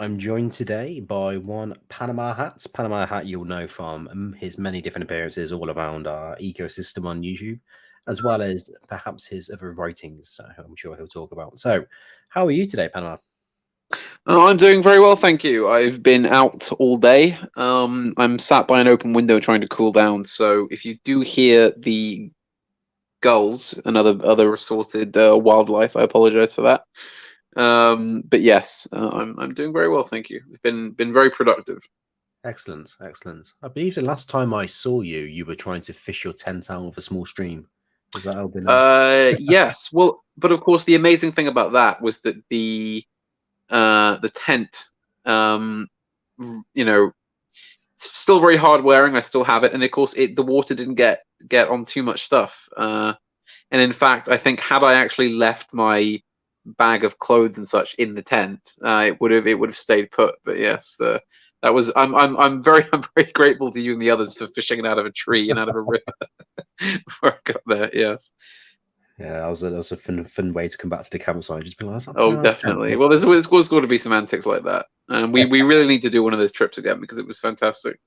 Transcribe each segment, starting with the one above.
I'm joined today by one Panama Hat. Panama Hat you'll know from his many different appearances all around our ecosystem on YouTube, as well as perhaps his other writings that I'm sure he'll talk about. So, how are you today, Panama? Oh, I'm doing very well, thank you. I've been out all day. I'm sat by an open window trying to cool down. So if you do hear the gulls and other assorted wildlife, I apologize for that. But yes, I'm doing very well, thank you. It's been very productive. Excellent, excellent. I believe the last time I saw you, you were trying to fish your tent out of a small stream. Is that how been? Yes. Well, but of course, the amazing thing about that was that the tent, um, you know, it's still very hard wearing. I still have it, and of course, the water didn't get on too much stuff. And in fact, I think had I actually left my bag of clothes and such in the tent, it would have stayed put. But yes, that was I'm very grateful to you and the others for fishing it out of a tree and out of a river before I got there. Yes. Yeah, that was a fun way to come back to the campsite. Just be like, "I'll put Oh, out a tent." definitely. Well, there's going to be some antics like that. We really need to do one of those trips again because it was fantastic.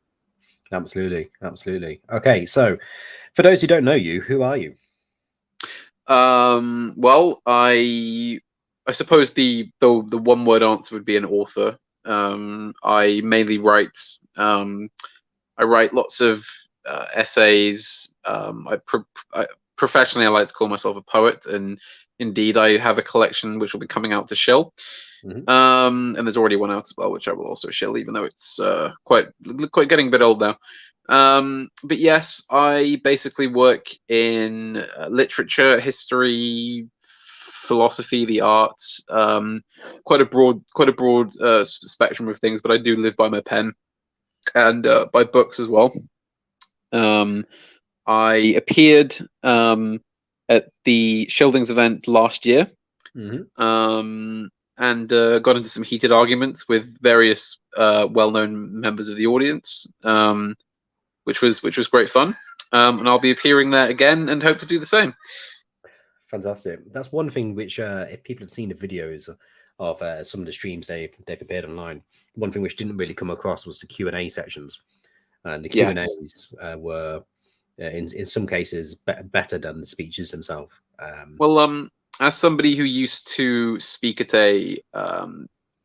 Absolutely, absolutely. Okay, so for those who don't know you, who are you? Well, I suppose the one word answer would be an author. I mainly write. I write lots of essays. Professionally, I like to call myself a poet, and indeed, I have a collection which will be coming out to shill. Mhm. And there's already one out as well, which I will also shill, even though it's quite getting a bit old now. But yes, I basically work in literature, history, philosophy, the arts, quite a broad spectrum of things. But I do live by my pen and by books as well. Um, I appeared at the Scyldings event last year, Mhm. um, and got into some heated arguments with various well-known members of the audience, which was great fun. And I'll be appearing there again and hope to do the same. Fantastic. That's one thing which, if people have seen the videos of some of the streams they've appeared online, one thing which didn't really come across was the Q&A sections, and the Q and Yes. A's were in some cases better than the speeches themselves. Well, as somebody who used to speak at a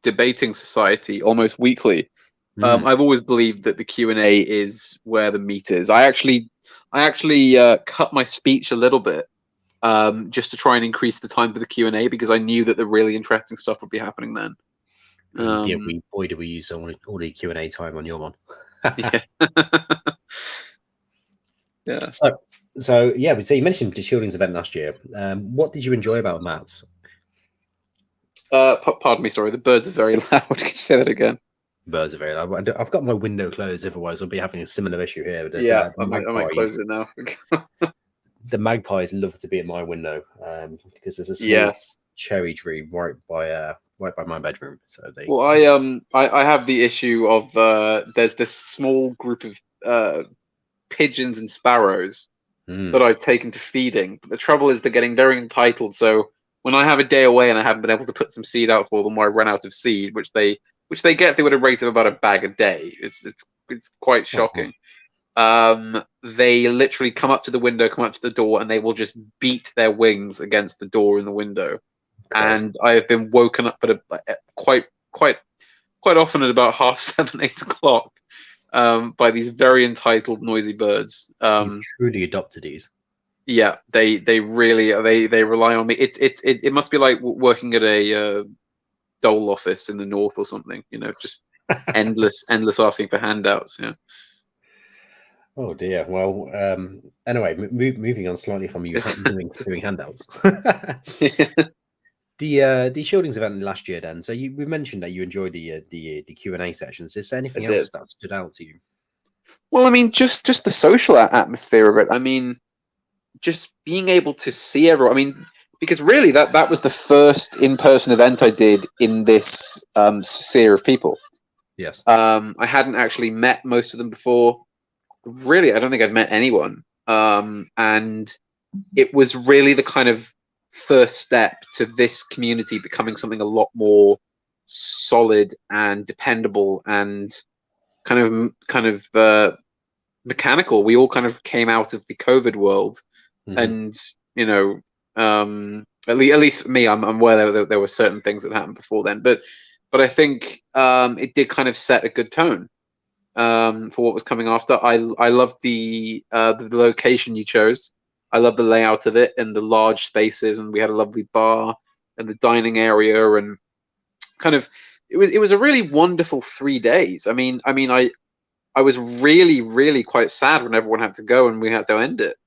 debating society almost weekly, Mm. I've always believed that the Q&A is where the meat is. I actually cut my speech a little bit just to try and increase the time for the Q&A because I knew that the really interesting stuff would be happening then. And yeah, Um, boy, do we use all the Q&A time on your one. yeah. Yeah. so, so yeah, so you mentioned the Shieldings event last year. What did you enjoy about that? Pardon me, sorry. The birds are very loud. Can you say that again? Birds are very loud. I've got my window closed, otherwise I'll be having a similar issue here. There's Yeah, the I might magpies. close it now. The magpies love to be at my window because there's a small Yes. cherry tree right by my bedroom. So they, Well, I have the issue of there's this small group of pigeons and sparrows that mm, I've taken to feeding. But the trouble is they're getting very entitled. So when I have a day away and I haven't been able to put some seed out for them, or I run out of seed, which they get through at a rate of about a bag a day. It's quite oh, shocking. They literally come up to the window, come up to the door, and they will just beat their wings against the door in the window. Christ. And I have been woken up quite quite quite often at about 7:30, 8 o'clock by these very entitled, noisy birds. So you've truly adopted these. Yeah, they really they rely on me. It must be like working at a dole office in the north or something. Just endless asking for handouts. Yeah. Oh dear. Well, anyway, moving on slightly from you doing handouts. The Shieldings event last year, then. So we mentioned that you enjoyed the Q&A sessions. Is there I anything else did. that stood out to you? Well, I mean, just the social atmosphere of it. I mean, just being able to see everyone. I mean, because really that was the first in-person event I did in this sphere of people. Yes. I hadn't actually met most of them before. Really, I don't think I'd met anyone. And it was really the kind of first step to this community becoming something a lot more solid and dependable and kind of mechanical. We all kind of came out of the COVID world, and at least for me, I'm aware there were certain things that happened before then, but I think it did kind of set a good tone for what was coming after. I love the location you chose. I love the layout of it and the large spaces, and we had a lovely bar and the dining area, and kind of it was a really wonderful 3 days. I was really quite sad when everyone had to go and we had to end it.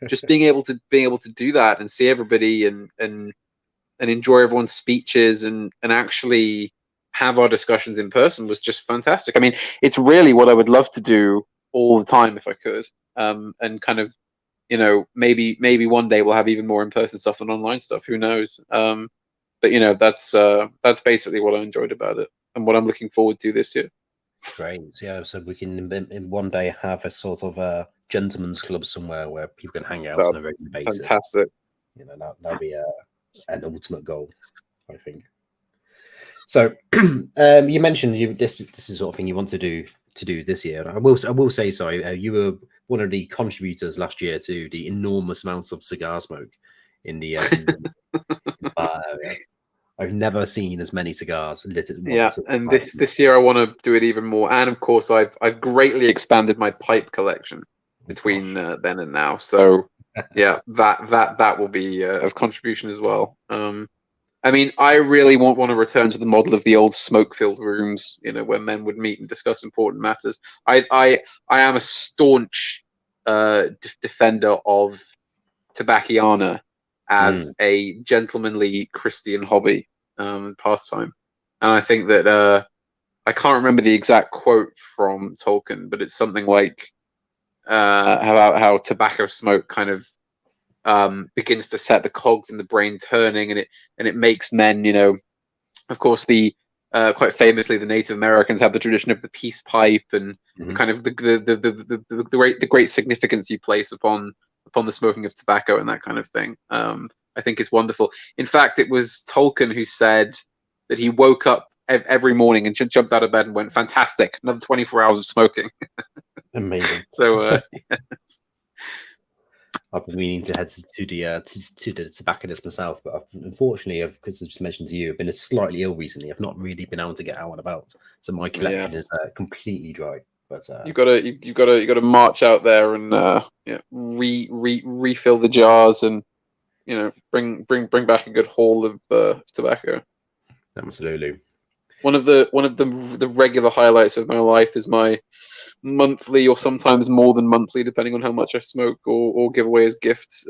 Just being able to do that and see everybody and enjoy everyone's speeches and actually have our discussions in person was just fantastic. I mean, it's really what I would love to do all the time if I could. And kind of, maybe one day we'll have even more in-person stuff than online stuff. Who knows? But that's basically what I enjoyed about it and what I'm looking forward to this year. Great. Yeah, so we can in one day have a sort of a gentleman's club somewhere where people can hang out on a regular basis. Fantastic. That'll be an ultimate goal, I think. So you mentioned this is the sort of thing you want to do this year. I will say so. You were one of the contributors last year to the enormous amounts of cigar smoke in the I've never seen as many cigars lit at once. Yeah, and this year I want to do it even more. And of course, I've greatly expanded my pipe collection between then and now. So yeah, that will be of contribution as well. I really want to return to the model of the old smoke-filled rooms, where men would meet and discuss important matters. I am a staunch defender of Tobacciana as a gentlemanly Christian hobby pastime, and I think that I can't remember the exact quote from Tolkien, but it's something like how tobacco smoke kind of begins to set the cogs in the brain turning, and it makes men, of course, the quite famously the Native Americans have the tradition of the peace pipe and kind of the great significance you place upon the smoking of tobacco and that kind of thing. I think it's wonderful. In fact, it was Tolkien who said that he woke up every morning and jumped out of bed and went, "Fantastic, another 24 hours of smoking." Amazing. So I've been meaning to head to the tobacconist myself, but unfortunately, because I just mentioned to you, I've been slightly ill recently. I've not really been able to get out and about, so my collection is completely dry. But you've got to march out there and refill the jars and bring back a good haul of tobacco. Absolutely. One of the regular highlights of my life is my monthly, or sometimes more than monthly, depending on how much I smoke or give away as gifts,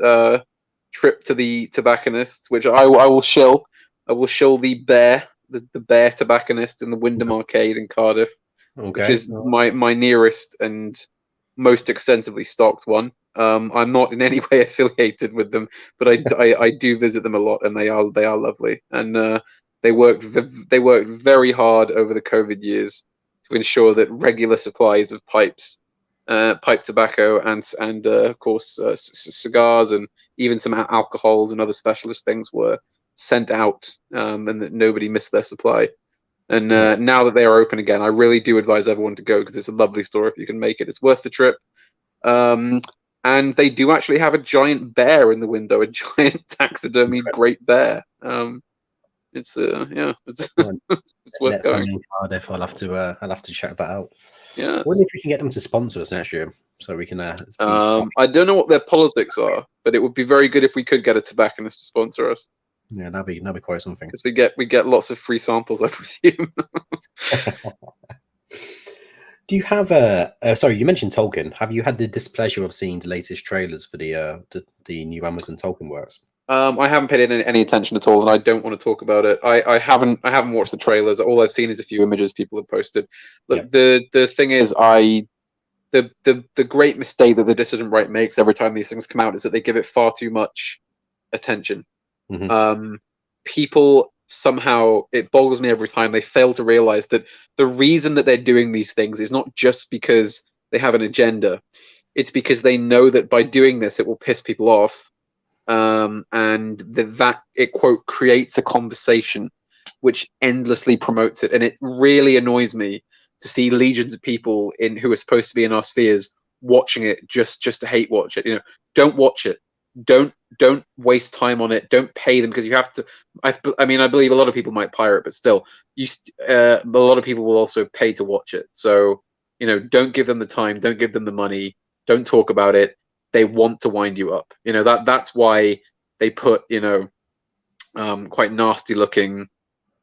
trip to the tobacconist, which I will shill. I will shill the Bear tobacconist in the Wyndham Arcade in Cardiff, which is my nearest and most extensively stocked one. I'm not in any way affiliated with them, but I do visit them a lot, and they are lovely. And they worked very hard over the COVID years to ensure that regular supplies of pipes, pipe tobacco, and of course cigars, and even some alcohols and other specialist things were sent out, and that nobody missed their supply. And now that they are open again, I really do advise everyone to go, because it's a lovely store if you can make it. It's worth the trip. And they do actually have a giant bear in the window, a giant taxidermy great bear. It's it's worth going. In Cardiff, I'll have to check that out. Yeah. I wonder if we can get them to sponsor us next year, so we can. I don't know what their politics are, but it would be very good if we could get a tobacconist to sponsor us. Yeah, that'd be quite something. Because we get lots of free samples, I presume. Do you have sorry, you mentioned Tolkien. Have you had the displeasure of seeing the latest trailers for the new Amazon Tolkien works? I haven't paid any attention at all, and I don't want to talk about it. I haven't watched the trailers. All I've seen is a few images people have posted. Look, the thing is, the great mistake that the dissident right makes every time these things come out is that they give it far too much attention. People somehow, it boggles me every time, they fail to realize that the reason that they're doing these things is not just because they have an agenda. It's because they know that by doing this, it will piss people off. And that it, quote, creates a conversation. which endlessly promotes it, and it really annoys me to see legions of people who are supposed to be in our spheres watching it just to hate watch it. Don't watch it. Don't waste time on it. Don't pay them, because you have to. I mean, I believe a lot of people might pirate, but still, a lot of people will also pay to watch it. So don't give them the time. Don't give them the money. Don't talk about it. They want to wind you up. That's why they put quite nasty looking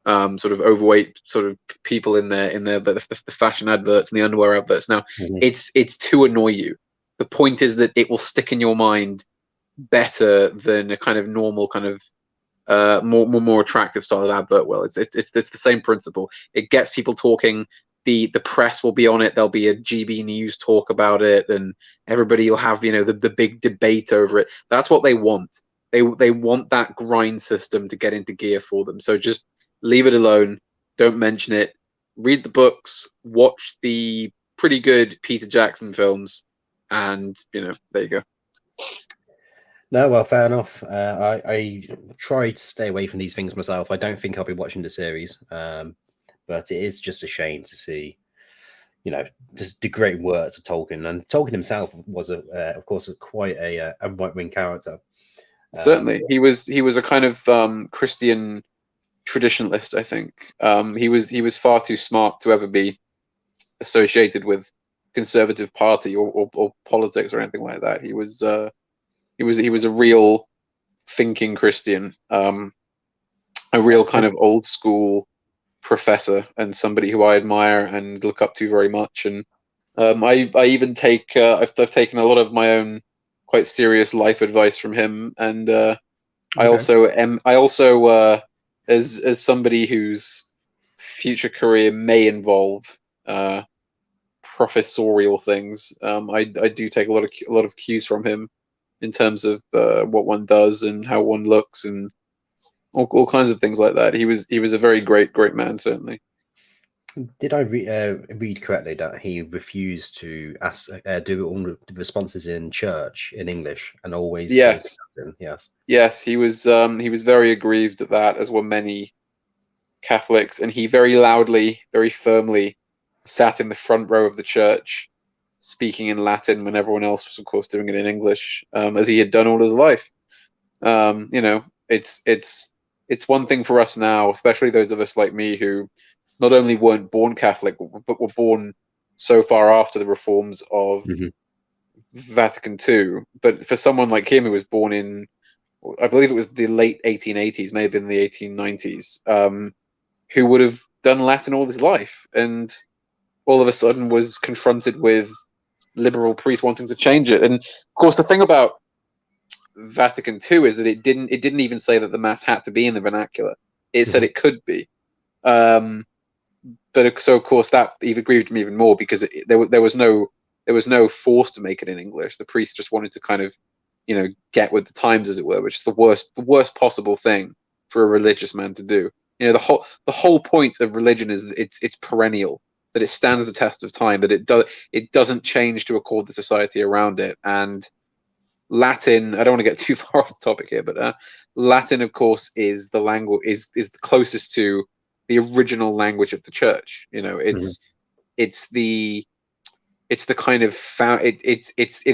sort of overweight sort of people in the fashion adverts and the underwear adverts. Now it's to annoy you. The point is that it will stick in your mind better than a kind of normal kind of more attractive style of advert. Well, it's the same principle. It gets people talking. The press will be on it. There'll be a GB News talk about it, and everybody will have the big debate over it. That's what they want. They want that grind system to get into gear for them. So just leave it alone. Don't mention it. Read the books. Watch the pretty good Peter Jackson films, and there you go. No, well, fair enough. I try to stay away from these things myself. I don't think I'll be watching the series, but it is just a shame to see, just the great works of Tolkien. And Tolkien himself was, of course, quite a right-wing character. Certainly, he was a kind of Christian traditionalist. I think he was far too smart to ever be associated with Conservative Party or politics or anything like that. He was a real thinking Christian, a real kind of old school professor, and somebody who I admire and look up to very much. And I even take I've taken a lot of my own quite serious life advice from him. And I also as somebody whose future career may involve professorial things, I do take a lot of cues from him in terms of what one does and how one looks and all kinds of things like that. He was a very great man, certainly. Did I read correctly that he refused to do all the responses in church in English and always Yes. Yes, he was very aggrieved at that, as were many Catholics, and he very loudly, very firmly sat in the front row of the church speaking in Latin when everyone else was, of course, doing it in English, as he had done all his life. It's one thing for us now, especially those of us like me who not only weren't born Catholic, but were born so far after the reforms of Vatican II. But for someone like him who was born in, I believe it was the late 1880s, maybe in the 1890s, who would have done Latin all his life, and all of a sudden was confronted with liberal priests wanting to change it. And of course, the thing about Vatican II is that it didn't even say that the mass had to be in the vernacular. It said it could be. But so of course that even grieved me even more, because there was no force to make it in English. The priests just wanted to kind of get with the times, as it were, which is the worst possible thing for a religious man to do. The whole point of religion is that it's perennial, that it stands the test of time, that it doesn't change to accord the society around it. And Latin, I don't want to get too far off the topic here, but Latin, of course, is the language is the closest to the original language of the church. It's the kind of it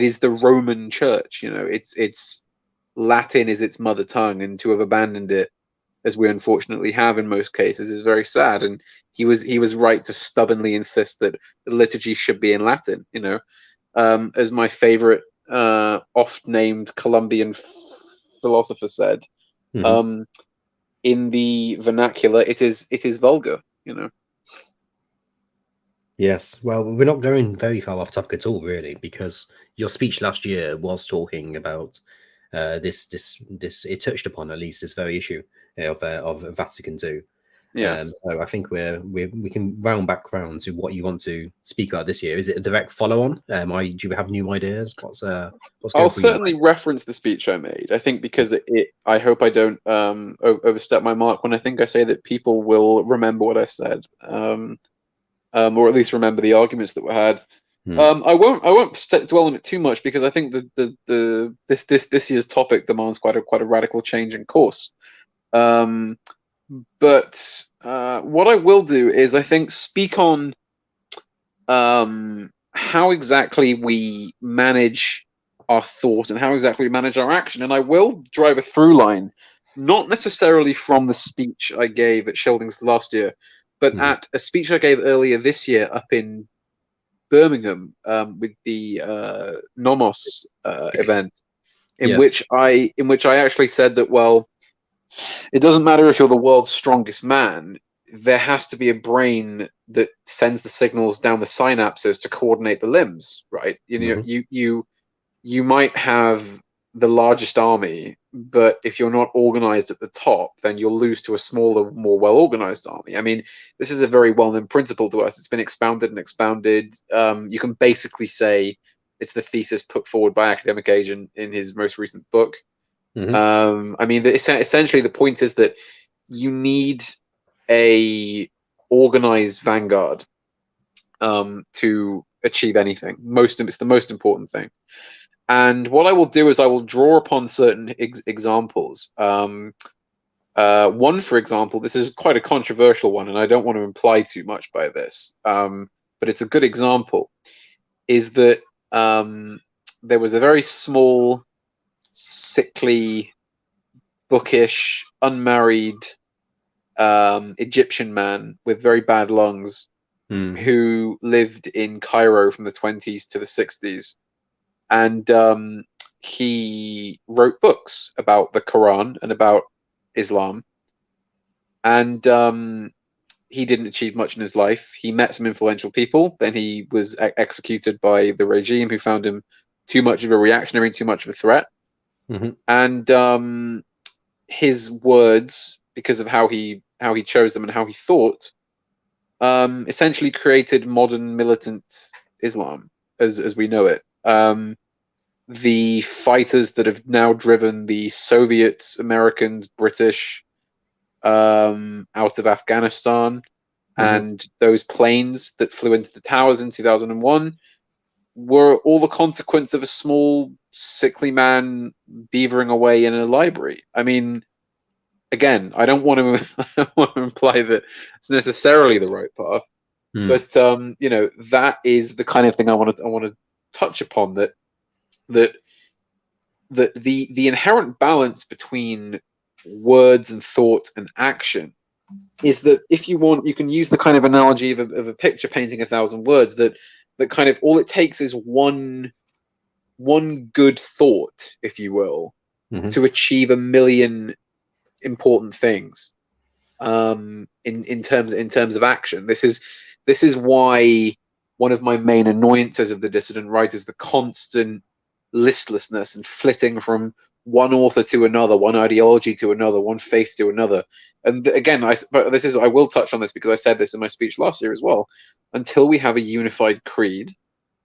is the Roman Church. It's Latin is its mother tongue, and to have abandoned it, as we unfortunately have in most cases, is very sad. And he was right to stubbornly insist that the liturgy should be in Latin. As my favorite oft named Colombian philosopher said, in the vernacular, it is vulgar. Yes, well, we're not going very far off topic at all, really, because your speech last year was talking about this. It touched upon at least this very issue of Vatican II. Yes. So I think we can round back round to what you want to speak about this year. Is it a direct follow-on? Do you have new ideas? What's I'll certainly reference the speech I made. I think because I hope I don't overstep my mark when I think I say that people will remember what I said, or at least remember the arguments that were had. I won't dwell on it too much, because I think this year's topic demands quite a radical change in course. But What I will do is, I think, speak on how exactly we manage our thought and how exactly we manage our action. And I will drive a through line, not necessarily from the speech I gave at Scyldings last year, but Mhm. at a speech I gave earlier this year up in Birmingham, with the Nomos event, Yes. in which I actually said that, well, it doesn't matter if you're the world's strongest man. There has to be a brain that sends the signals down the synapses to coordinate the limbs, right? You know, Mhm. you might have the largest army, but if you're not organized at the top, then you'll lose to a smaller, more well-organized army. I mean, this is a very well-known principle to us. It's been expounded and expounded. You can basically say it's the thesis put forward by Academic Age in his most recent book. Mhm. I mean, essentially the point is that you need a organized vanguard to achieve anything. It's the most important thing. And what I will do is I will draw upon certain examples. One, for example, this is quite a controversial one, and I don't want to imply too much by this, but it's a good example. Is that there was a very small, sickly, bookish, unmarried Egyptian man with very bad lungs Mhm. who lived in Cairo from the 20s to the 60s. And he wrote books about the Quran and about Islam. And he didn't achieve much in his life. He met some influential people. Then he was executed by the regime, who found him too much of a reactionary, too much of a threat. Mhm. And his words, because of how he chose them and how he thought, essentially created modern militant Islam as we know it. The fighters that have now driven the Soviets, Americans, British out of Afghanistan, Mhm. and those planes that flew into the towers in 2001 were all the consequence of a small, sickly man beavering away in a library. I mean, again, I don't want to, I don't want to imply that it's necessarily the right path, Mhm. but you know, that is the kind of thing I want to touch upon, that the inherent balance between words and thought and action is that, if you want, you can use the kind of analogy of a picture painting 1,000 words, that kind of all it takes is one good thought, if you will, Mhm. to achieve a million important things, in terms of action. This is why one of my main annoyances of the dissident right is the constant listlessness and flitting from one author to another, one ideology to another, one faith to another. And again, I will touch on this because I said this in my speech last year as well. Until we have a unified creed,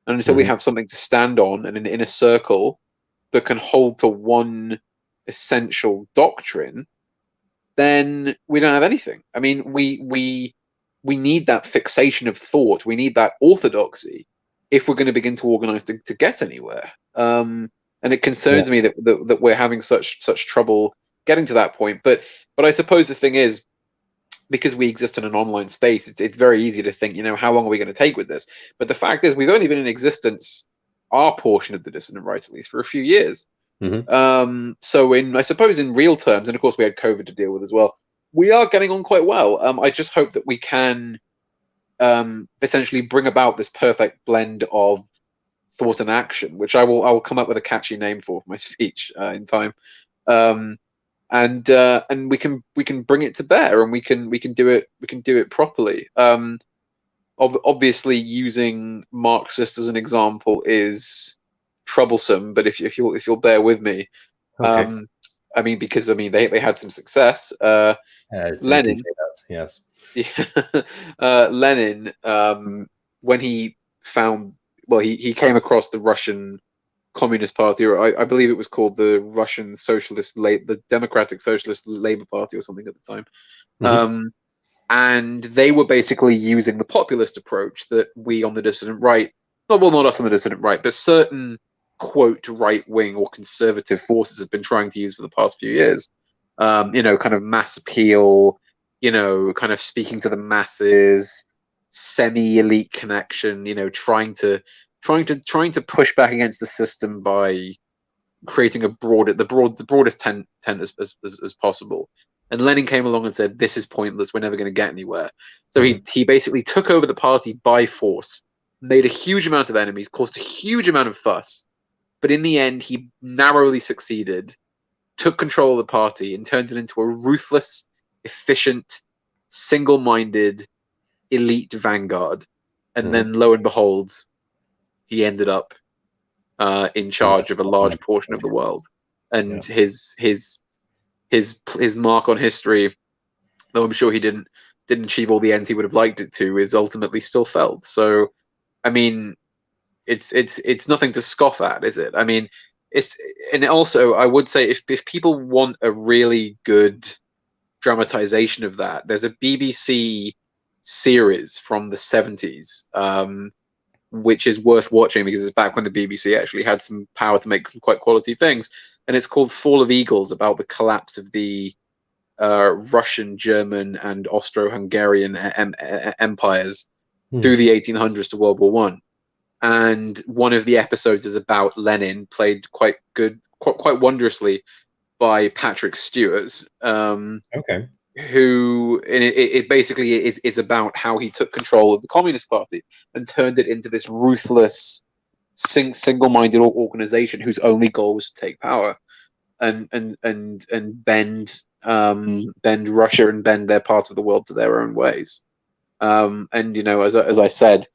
and until we Mhm. have something to stand on and an inner circle that can hold to one essential doctrine, then we don't have anything. I mean, we need that fixation of thought. We need that orthodoxy if we're going to begin to organize to get anywhere. And it Yeah. concerns me that we're having such trouble getting to that point. But I suppose the thing is, because we exist in an online space, it's very easy to think, you know, how long are we going to take with this? But the fact is, we've only been in existence, our portion of the dissident right, at least, for a few years. Mhm. So I suppose in real terms, and of course we had COVID to deal with as well, we are getting on quite well. I just hope that we can essentially bring about this perfect blend of thought and action, which I will come up with a catchy name for my speech in time. Um, and we can bring it to bear, and we can do it properly. Obviously, using Marxist as an example is troublesome, but if you'll bear with me, Okay. um, I mean, because I mean they had some success. So you can Lenin, say that. Yes. Lenin, when he found, well, he came across the Russian Communist Party, or I believe it was called the Russian the Democratic Socialist Labour Party, or something at the time. Mhm. Um, and they were basically using the populist approach that we on the dissident right, well, not us on the dissident right, but certain quote right wing or conservative forces have been trying to use for the past few years. You know, kind of mass appeal, kind of speaking to the masses, semi-elite connection, trying to push back against the system by creating the broadest tent as possible. And Lenin came along and said, "This is pointless. We're never going to get anywhere." So he basically took over the party by force, made a huge amount of enemies, caused a huge amount of fuss, but in the end, he narrowly succeeded, took control of the party, and turned it into a ruthless, efficient, single-minded, elite vanguard. And then, lo and behold, he ended up in charge of a large portion of the world, and his mark on history, though I'm sure he didn't achieve all the ends he would have liked it to, is ultimately still felt. So, I mean, it's nothing to scoff at, is it? I mean, and also I would say if people want a really good dramatization of that, there's a BBC series from the 70s. Which is worth watching because it's back when the BBC actually had some power to make quite quality things. And it's called Fall of Eagles, about the collapse of the Russian, German, and Austro-Hungarian empires through the 1800s to World War One. And one of the episodes is about Lenin, played quite wondrously by Patrick Stewart. Okay. Who it basically is about how he took control of the Communist Party and turned it into this ruthless, single-minded organization whose only goal was to take power and bend Russia and bend their part of the world to their own ways. And as I said,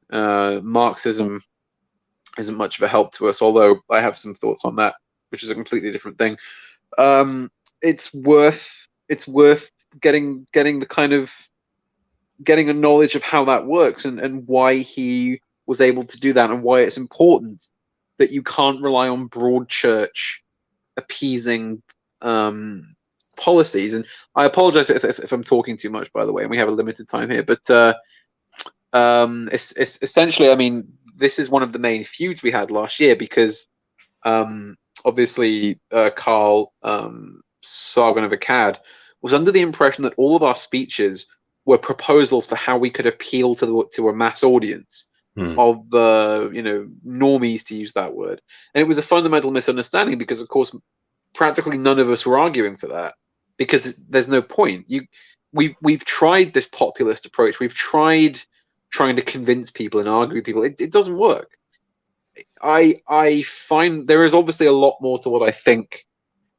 Marxism isn't much of a help to us, although I have some thoughts on that, which is a completely different thing. It's worth getting a knowledge of how that works and why he was able to do that, and why it's important that you can't rely on broad church appeasing policies. And I apologize if I'm talking too much, by the way, and we have a limited time here, but it's essentially, I mean, this is one of the main feuds we had last year, because obviously Carl Sargon of Akkad was under the impression that all of our speeches were proposals for how we could appeal to a mass audience of normies, to use that word. And it was a fundamental misunderstanding, because of course practically none of us were arguing for that, because there's no point. We've tried this populist approach. We've tried trying to convince people and argue with people. It doesn't work. I find there is obviously a lot more to what I think,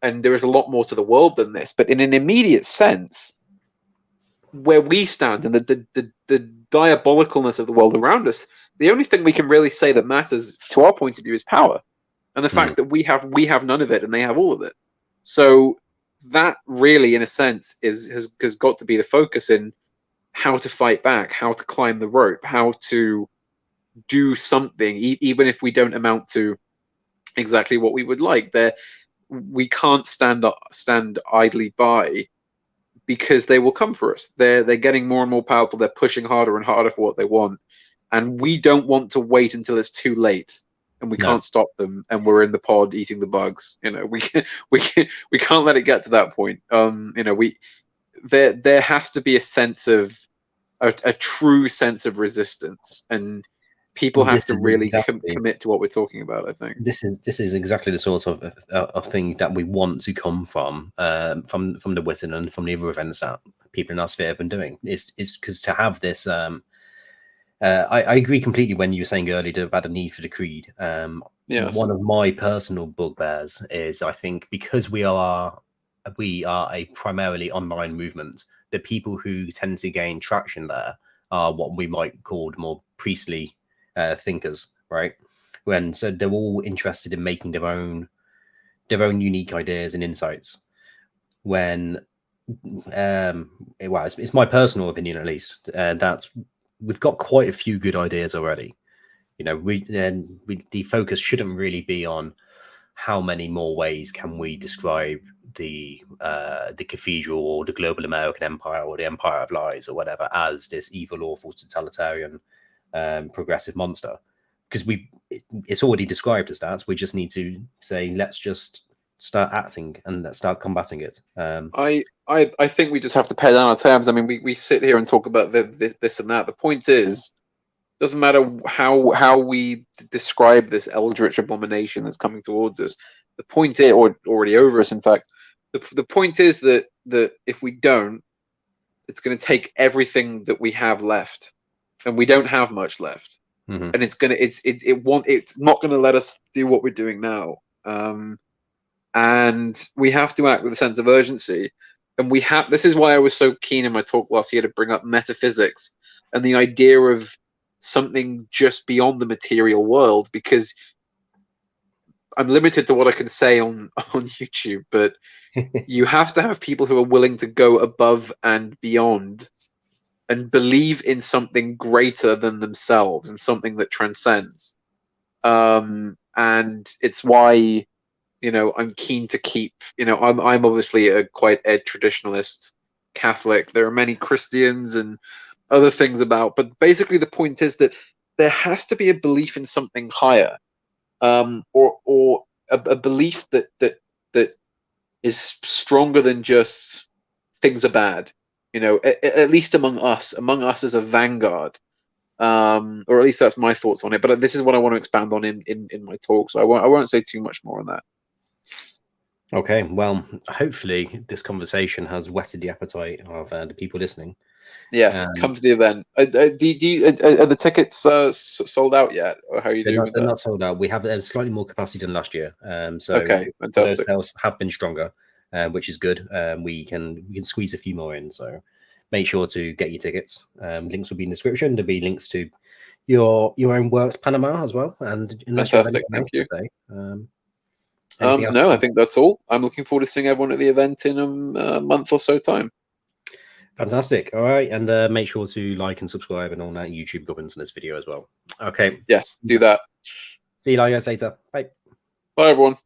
and there is a lot more to the world than this, but in an immediate sense, where we stand and the diabolicalness of the world around us, the only thing we can really say that matters to our point of view is power, and the fact that we have none of it and they have all of it. So that really, in a sense, has got to be the focus in how to fight back, how to climb the rope, how to do something, even if we don't amount to exactly what we would like. We can't stand idly by, because they will come for us. They're getting more and more powerful. They're pushing harder and harder for what they want, and we don't want to wait until it's too late and we can't stop them, and we're in the pod eating the bugs. We can't let it get to that point. There has to be a sense of a true sense of resistance, and people have to really commit to what we're talking about. I think this is exactly the sort of thing that we want to come from the Witan and from the other events that people in our sphere have been doing. Is because to have this. I agree completely when you were saying earlier about the need for the creed. Yes. One of my personal bugbears is, I think, because we are a primarily online movement, the people who tend to gain traction there are what we might call more priestly thinkers, right? So they're all interested in making their own unique ideas and insights. It's my personal opinion, at least, that we've got quite a few good ideas already. The focus shouldn't really be on how many more ways can we describe the cathedral or the global American empire or the empire of lies or whatever as this evil, awful, totalitarian, progressive monster, because it's already described as that. We just need to say, let's just start acting and start combating it. I think we just have to pay down our terms. I mean, we sit here and talk about this and that. The point is, doesn't matter how we describe this eldritch abomination that's coming towards us. The point is, or already over us, in fact. The point is that if we don't, it's going to take everything that we have left, and we don't have much left. Mm-hmm. And it's not going to let us do what we're doing now. And we have to act with a sense of urgency. And this is why I was so keen in my talk last year to bring up metaphysics and the idea of something just beyond the material world, because I'm limited to what I can say on YouTube, but you have to have people who are willing to go above and beyond and believe in something greater than themselves and something that transcends. And it's why, I'm keen to keep, I'm obviously quite a traditionalist Catholic. There are many Christians and other things but basically the point is that there has to be a belief in something higher, or a belief that is stronger than just things are bad, at least among us as a vanguard, or at least that's my thoughts on it. But this is what I want to expand on in my talk, so I won't say too much more on that. Okay, well, hopefully this conversation has whetted the appetite of the people listening. Yes, come to the event. Are the tickets sold out yet, or how are you doing with that? They're not sold out. We have slightly more capacity than last year. So okay, fantastic. Those sales have been stronger, which is good. We can squeeze a few more in. So make sure to get your tickets. Links will be in the description. There'll be links to your own works, Panama, as well. And fantastic, thank you. No, I think that's all. I'm looking forward to seeing everyone at the event in a month or so time. Fantastic. All right, and make sure to like and subscribe and all that YouTube gubbins in this video as well. Okay. Yes, do that. See you guys later. Bye. Bye, everyone.